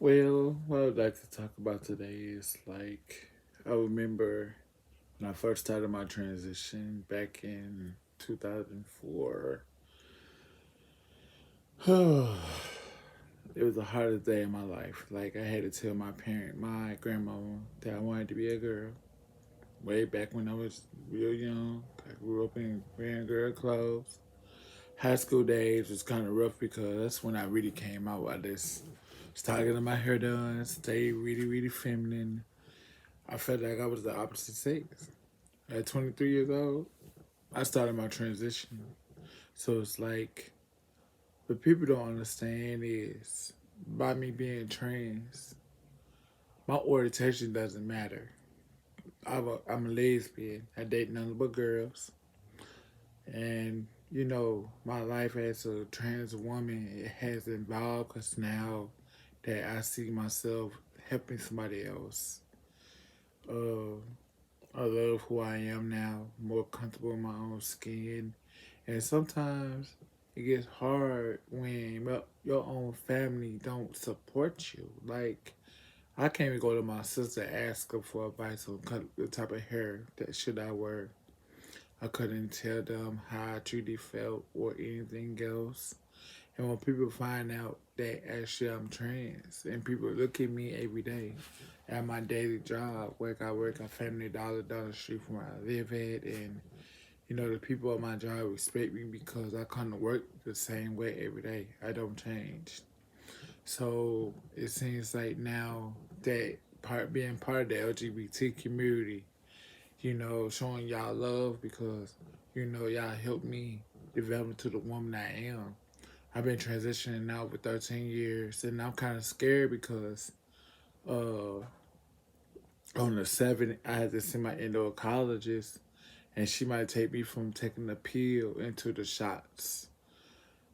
Well, what I'd like to talk about today is I remember when I first started my transition back in 2004. It was the hardest day of my life. Like, I had to tell my grandmama, that I wanted to be a girl. Way back when I was real young, I grew up in wearing girl clothes. High school days was kind of rough because that's when I really came out. I just started getting my hair done, stayed really, really feminine. I felt like I was the opposite sex. At 23 years old, I started my transition. So it's like, what people don't understand is, by me being trans, my orientation doesn't matter. I'm a lesbian. I date none but girls. And, my life as a trans woman, it has evolved because now that I see myself helping somebody else. Uh, I love who I am now, more comfortable in my own skin. And sometimes it gets hard when your own family don't support you. Like, I can't even go to my sister and ask her for advice on the type of hair that should I wear. I couldn't tell them how I truly felt or anything else. And when people find out that actually I'm trans, and people look at me every day at my daily job, I work at Family Dollar down the street from where I live at, and the people at my job respect me because I come to work the same way every day. I don't change. So it seems like now that being part of the LGBT community, showing y'all love because y'all helped me develop into the woman I am. I've been transitioning now for 13 years, and I'm kind of scared because uh, on the 7th, I had to see my endocrinologist, and she might take me from taking the pill into the shots.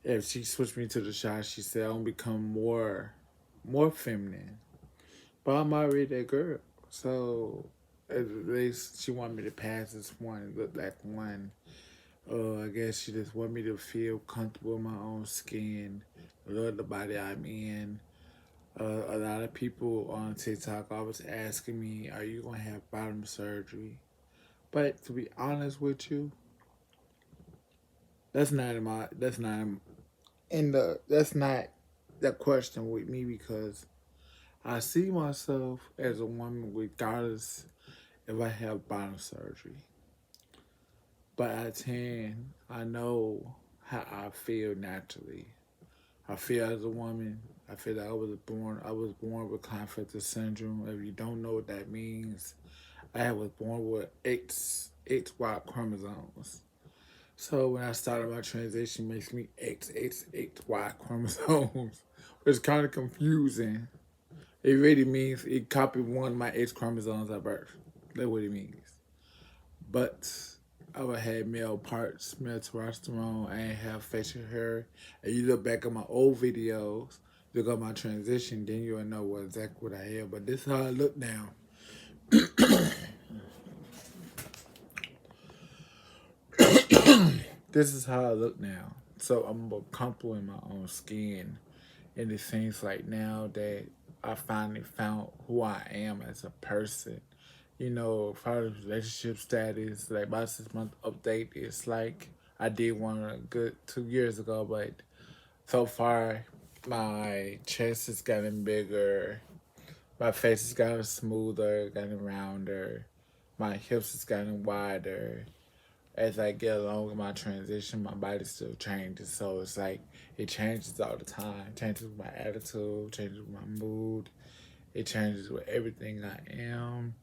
If she switched me to the shots, she said I'll become more feminine. But I'm already that girl, so at least she wanted me to pass this one, look like one. I guess she just want me to feel comfortable in my own skin, love the body I'm in. A lot of people on TikTok always asking me, "Are you gonna have bottom surgery?" But to be honest with you, that's not the question with me because I see myself as a woman regardless if I have bottom surgery. But I know how I feel naturally. I feel as a woman. I feel that I was born with Klinefelter syndrome. If you don't know what that means, I was born with X Y chromosomes. So when I started my transition, it makes me XXXY chromosomes, which is kind of confusing. It really means it copied one of my X chromosomes at birth. That's what it means. But I would have male parts, male testosterone. I ain't have facial hair. And you look back at my old videos, look at my transition, then you'll know exactly what I have. But this is how I look now. This is how I look now. So I'm more comfortable in my own skin. And it seems like now that I finally found who I am as a person. As far as relationship status, like my 6 month update is like I did one a good 2 years ago, but so far my chest has gotten bigger, my face has gotten smoother, gotten rounder, my hips has gotten wider. As I get along with my transition, my body still changes. So it's like it changes all the time. It changes with my attitude, changes with my mood, it changes with everything I am.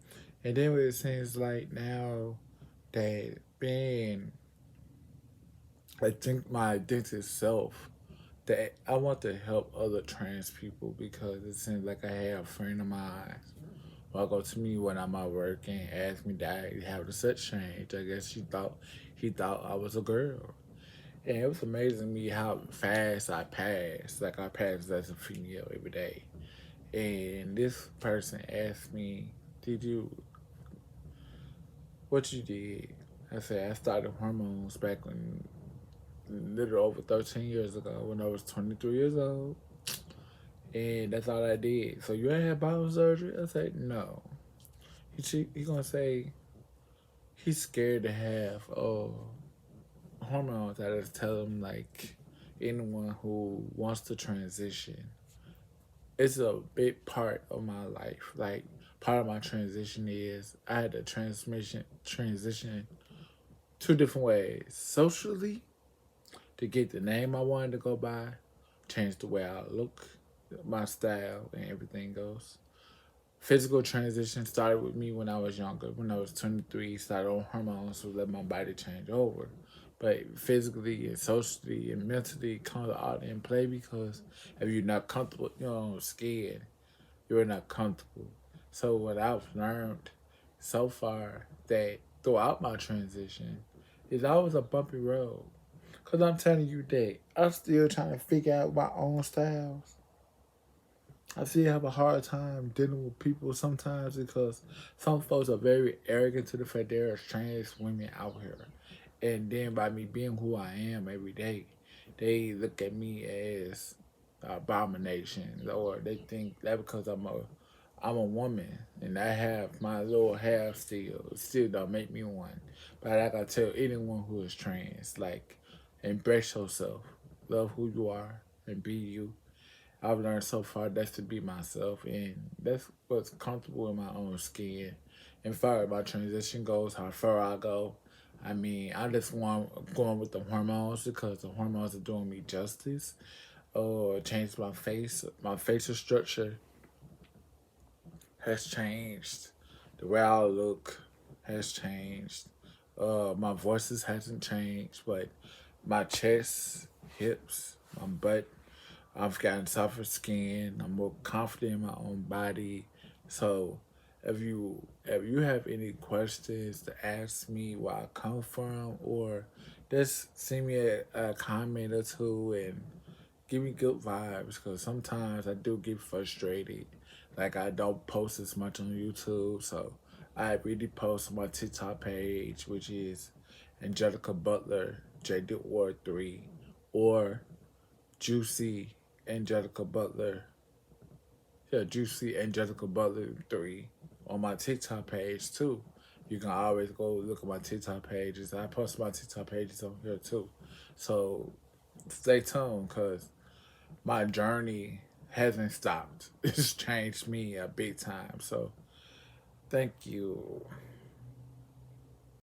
And then it seems like now that being, I think my identity self, that I want to help other trans people because it seems like I have a friend of mine will go to me when I'm at work and ask me that I have a sex change. I guess he thought I was a girl. And it was amazing to me how fast I passed. Like I passed as a female every day. And this person asked me, "Did you what you did?" I said I started hormones back when literally over 13 years ago when I was 23 years old. And that's all I did. So you ain't had bottom surgery? I said, no. He gonna say he's scared to have hormones. I just tell him like anyone who wants to transition, it's a big part of my life. Like part of my transition is I had to transmission transition two different ways. Socially, to get the name I wanted to go by, change the way I look, my style, and everything goes. Physical transition started with me when I was younger. When I was 23, started on hormones to let my body change over. But physically and socially and mentally comes out in play because if you're not comfortable, scared, you're not comfortable. So what I've learned so far that throughout my transition is always a bumpy road. Cause I'm telling you that I'm still trying to figure out my own styles. I still have a hard time dealing with people sometimes because some folks are very arrogant to the fact there are trans women out here. And then by me being who I am every day, they look at me as abomination, or they think that because I'm a woman and I have my little half still, it still don't make me one. But like I tell anyone who is trans, like embrace yourself, love who you are, and be you. I've learned so far that's to be myself, and that's what's comfortable in my own skin. And far as my transition goes, how far I go, I mean, I just want going with the hormones because the hormones are doing me justice. Changed my face, my facial structure has changed. The way I look has changed. My voices hasn't changed, but my chest, hips, my butt, I've gotten softer skin. I'm more confident in my own body. So if you have any questions to ask me where I come from, or just send me a comment or two and give me good vibes, because sometimes I do get frustrated. Like I don't post as much on YouTube, so I really post on my TikTok page, which is Angelica Butler J. Ward 3, or Juicy Angelica Butler. Yeah, Juicy Angelica Butler 3 on my TikTok page too. You can always go look at my TikTok pages. I post my TikTok pages on here too. So stay tuned because my journey hasn't stopped. It's changed me a big time. So thank you.